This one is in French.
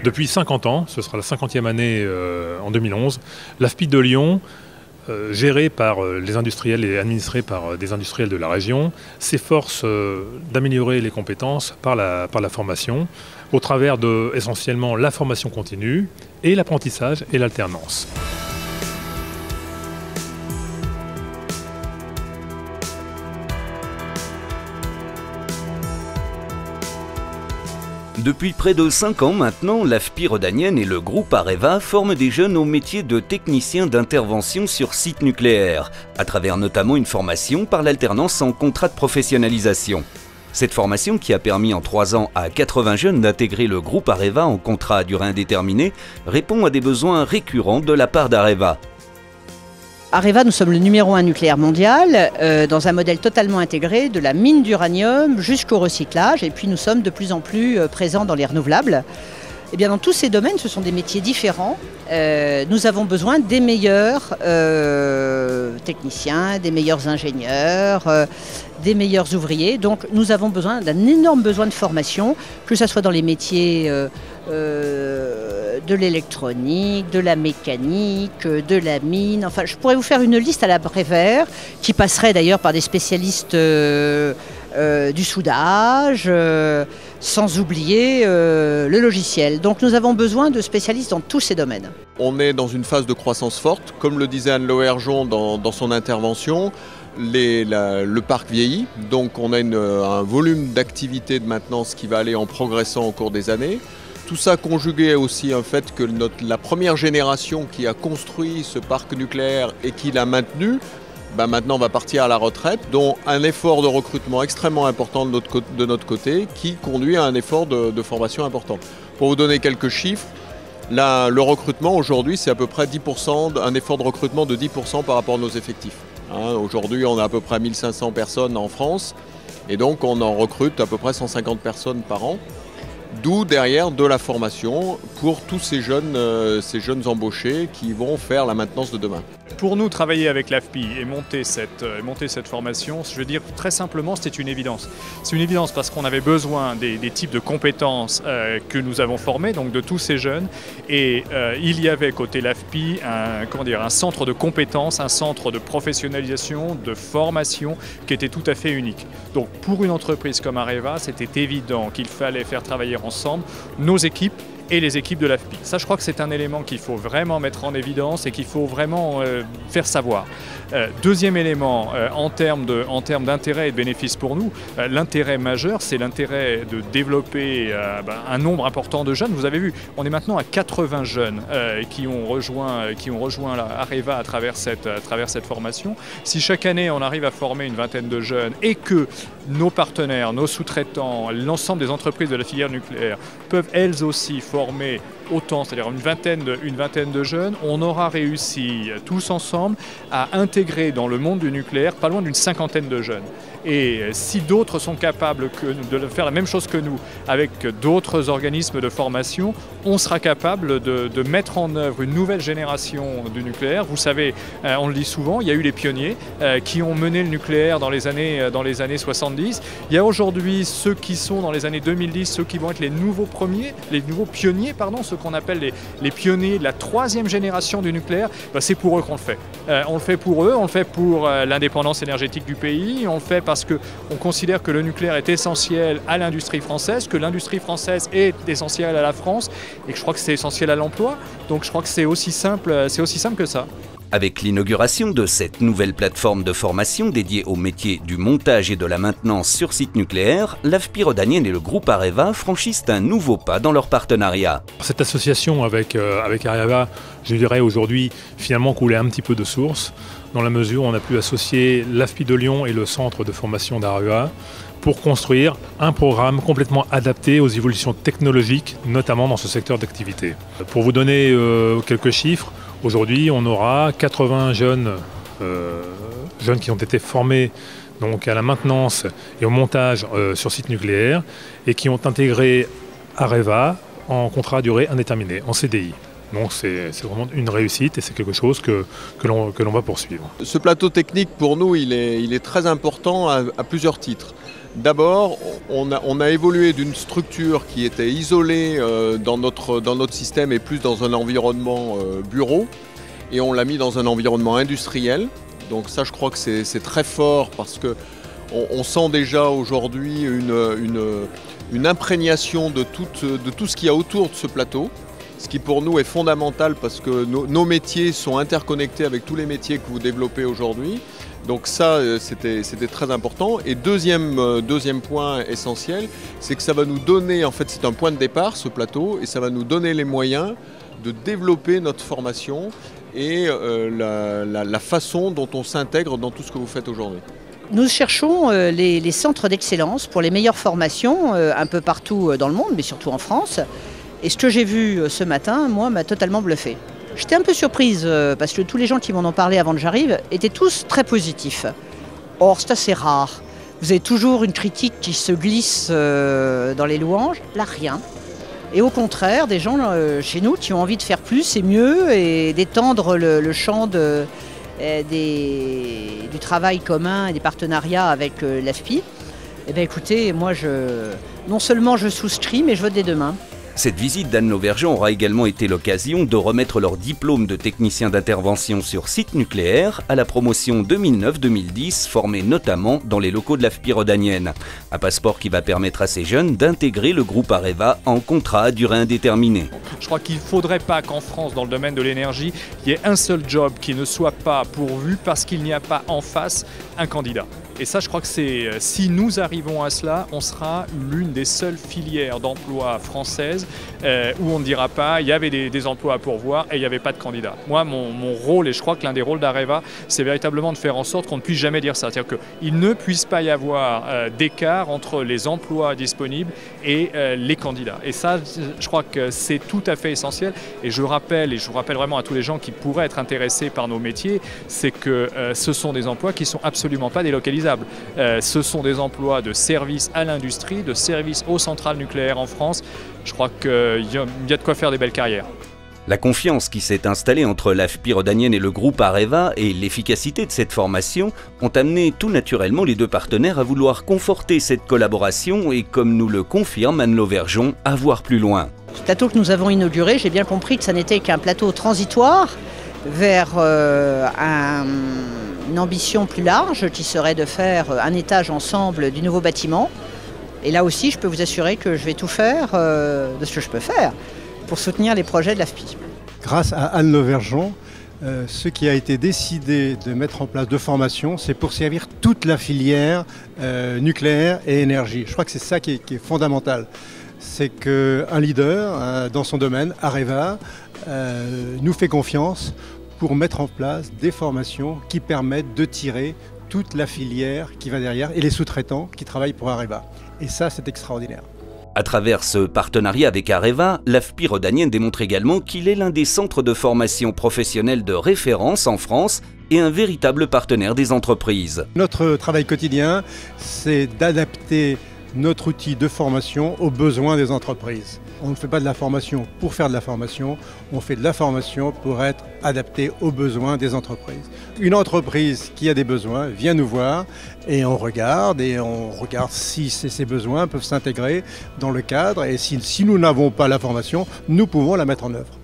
Depuis 50 ans, ce sera la 50e année en 2011, l'AFPI de Lyon, géré par les industriels et administré par des industriels de la région, s'efforce d'améliorer les compétences par la formation, au travers de essentiellement la formation continue et l'apprentissage et l'alternance. Depuis près de 5 ans maintenant, l'AFPI rhodanienne et le groupe Areva forment des jeunes au métier de technicien d'intervention sur site nucléaire, à travers notamment une formation par l'alternance en contrat de professionnalisation. Cette formation, qui a permis en 3 ans à 80 jeunes d'intégrer le groupe Areva en contrat à durée indéterminée, répond à des besoins récurrents de la part d'Areva. Areva, nous sommes le numéro 1 nucléaire mondial, dans un modèle totalement intégré, de la mine d'uranium jusqu'au recyclage, et puis nous sommes de plus en plus présents dans les renouvelables. Et bien dans tous ces domaines, ce sont des métiers différents. Nous avons besoin des meilleurs techniciens, des meilleurs ingénieurs, des meilleurs ouvriers. Donc nous avons besoin d'un énorme besoin de formation, que ce soit dans les métiers de l'électronique, de la mécanique, de la mine. Enfin, je pourrais vous faire une liste à la Prévert, qui passerait d'ailleurs par des spécialistes du soudage, sans oublier le logiciel. Donc nous avons besoin de spécialistes dans tous ces domaines. On est dans une phase de croissance forte, comme le disait Anne-Laure Herjon dans son intervention. Le parc vieillit, donc on a un volume d'activité de maintenance qui va aller en progressant au cours des années. Tout ça conjugué aussi au fait que la première génération qui a construit ce parc nucléaire et qui l'a maintenu, maintenant va partir à la retraite, dont un effort de recrutement extrêmement important de notre côté qui conduit à un effort de formation important. Pour vous donner quelques chiffres, le recrutement aujourd'hui c'est à peu près 10%, un effort de recrutement de 10% par rapport à nos effectifs. Aujourd'hui on a à peu près 1500 personnes en France et donc on en recrute à peu près 150 personnes par an. D'où derrière de la formation pour tous ces jeunes embauchés qui vont faire la maintenance de demain. Pour nous, travailler avec l'AFPI et monter cette formation, je veux dire très simplement, c'était une évidence. C'est une évidence parce qu'on avait besoin des types de compétences que nous avons formés, donc de tous ces jeunes. Et il y avait côté l'AFPI un centre de compétences, un centre de professionnalisation, de formation qui était tout à fait unique. Donc pour une entreprise comme Areva, c'était évident qu'il fallait faire travailler ensemble nos équipes et les équipes de l'AFPI. Ça, je crois que c'est un élément qu'il faut vraiment mettre en évidence et qu'il faut vraiment faire savoir. Deuxième élément, en termes d'intérêt et de bénéfices pour nous, l'intérêt majeur, c'est l'intérêt de développer un nombre important de jeunes. Vous avez vu, on est maintenant à 80 jeunes qui ont rejoint Areva à travers cette formation. Si chaque année, on arrive à former une vingtaine de jeunes et que nos partenaires, nos sous-traitants, l'ensemble des entreprises de la filière nucléaire peuvent elles aussi former autant, c'est-à-dire une vingtaine de jeunes, on aura réussi tous ensemble à intégrer dans le monde du nucléaire pas loin d'une 50aine de jeunes. Et si d'autres sont capables de faire la même chose que nous avec d'autres organismes de formation, on sera capable de mettre en œuvre une nouvelle génération du nucléaire. Vous savez, on le dit souvent, il y a eu les pionniers qui ont mené le nucléaire dans les années 70. Il y a aujourd'hui ceux qui sont dans les années 2010, ceux qui vont être les nouveaux pionniers, ceux qu'on appelle les pionniers de la 3e génération du nucléaire. C'est pour eux qu'on le fait. On le fait pour eux, on le fait pour l'indépendance énergétique du pays, on le fait parce qu'on considère que le nucléaire est essentiel à l'industrie française, que l'industrie française est essentielle à la France et que je crois que c'est essentiel à l'emploi. Donc je crois que c'est aussi simple que ça. Avec l'inauguration de cette nouvelle plateforme de formation dédiée au métier du montage et de la maintenance sur site nucléaire, l'AFPI rhodanienne et le groupe Areva franchissent un nouveau pas dans leur partenariat. Cette association avec Areva, je dirais aujourd'hui, finalement coulait un petit peu de source, dans la mesure où on a pu associer l'AFPI de Lyon et le centre de formation d'Areva pour construire un programme complètement adapté aux évolutions technologiques, notamment dans ce secteur d'activité. Pour vous donner quelques chiffres, aujourd'hui, on aura 80 jeunes qui ont été formés donc, à la maintenance et au montage sur site nucléaire et qui ont intégré Areva en contrat à durée indéterminée, en CDI. Donc c'est vraiment une réussite et c'est quelque chose que l'on va poursuivre. Ce plateau technique, pour nous, il est très important à plusieurs titres. D'abord, on a évolué d'une structure qui était isolée dans notre système et plus dans un environnement bureau, et on l'a mis dans un environnement industriel. Donc ça, je crois que c'est très fort parce qu'on sent déjà aujourd'hui une imprégnation de tout ce qu'il y a autour de ce plateau, ce qui pour nous est fondamental parce que nos métiers sont interconnectés avec tous les métiers que vous développez aujourd'hui. Donc ça, c'était très important. Et deuxième point essentiel, c'est que ça va nous donner, en fait c'est un point de départ ce plateau, et ça va nous donner les moyens de développer notre formation et la façon dont on s'intègre dans tout ce que vous faites aujourd'hui. Nous cherchons les centres d'excellence pour les meilleures formations un peu partout dans le monde, mais surtout en France. Et ce que j'ai vu ce matin, moi, m'a totalement bluffé. J'étais un peu surprise parce que tous les gens qui m'en ont parlé avant que j'arrive étaient tous très positifs. Or, c'est assez rare. Vous avez toujours une critique qui se glisse dans les louanges. Là, rien. Et au contraire, des gens chez nous qui ont envie de faire plus et mieux et d'étendre le champ du travail commun et des partenariats avec l'AFPI. Eh bien écoutez, moi, non seulement je souscris, mais je vote des deux mains. Cette visite d'Anne Lauvergeon aura également été l'occasion de remettre leur diplôme de technicien d'intervention sur site nucléaire à la promotion 2009-2010, formée notamment dans les locaux de l'AFPI rhodanienne. Un passeport qui va permettre à ces jeunes d'intégrer le groupe Areva en contrat à durée indéterminée. Je crois qu'il ne faudrait pas qu'en France, dans le domaine de l'énergie, il y ait un seul job qui ne soit pas pourvu parce qu'il n'y a pas en face un candidat. Et ça, je crois que si nous arrivons à cela, on sera l'une des seules filières d'emploi françaises où on ne dira pas il y avait des emplois à pourvoir et il n'y avait pas de candidats. Moi, mon rôle, et je crois que l'un des rôles d'Areva, c'est véritablement de faire en sorte qu'on ne puisse jamais dire ça. C'est-à-dire qu'il ne puisse pas y avoir d'écart entre les emplois disponibles et les candidats. Et ça, je crois que c'est tout à fait essentiel. Et je vous rappelle vraiment à tous les gens qui pourraient être intéressés par nos métiers, c'est que ce sont des emplois qui ne sont absolument pas délocalisables. Ce sont des emplois de service à l'industrie, de service aux centrales nucléaires en France. Je crois qu'il y a de quoi faire des belles carrières. La confiance qui s'est installée entre l'AFPI rhodanienne et le groupe Areva et l'efficacité de cette formation ont amené tout naturellement les deux partenaires à vouloir conforter cette collaboration et, comme nous le confirme Anne Lauvergeon, à voir plus loin. Ce plateau que nous avons inauguré, j'ai bien compris que ça n'était qu'un plateau transitoire vers une ambition plus large qui serait de faire un étage ensemble du nouveau bâtiment. Et là aussi, je peux vous assurer que je vais tout faire de ce que je peux faire pour soutenir les projets de l'AFPI. Grâce à Anne Lauvergeon, ce qui a été décidé de mettre en place de formation, c'est pour servir toute la filière nucléaire et énergie. Je crois que c'est ça qui est fondamental. C'est qu'un leader dans son domaine, Areva, nous fait confiance pour mettre en place des formations qui permettent de tirer toute la filière qui va derrière et les sous-traitants qui travaillent pour Areva. Et ça, c'est extraordinaire. À travers ce partenariat avec Areva, l'AFPI rhodanienne démontre également qu'il est l'un des centres de formation professionnelle de référence en France et un véritable partenaire des entreprises. Notre travail quotidien, c'est d'adapter notre outil de formation aux besoins des entreprises. On ne fait pas de la formation pour faire de la formation, on fait de la formation pour être adapté aux besoins des entreprises. Une entreprise qui a des besoins vient nous voir et on regarde si ces besoins peuvent s'intégrer dans le cadre et si nous n'avons pas la formation, nous pouvons la mettre en œuvre.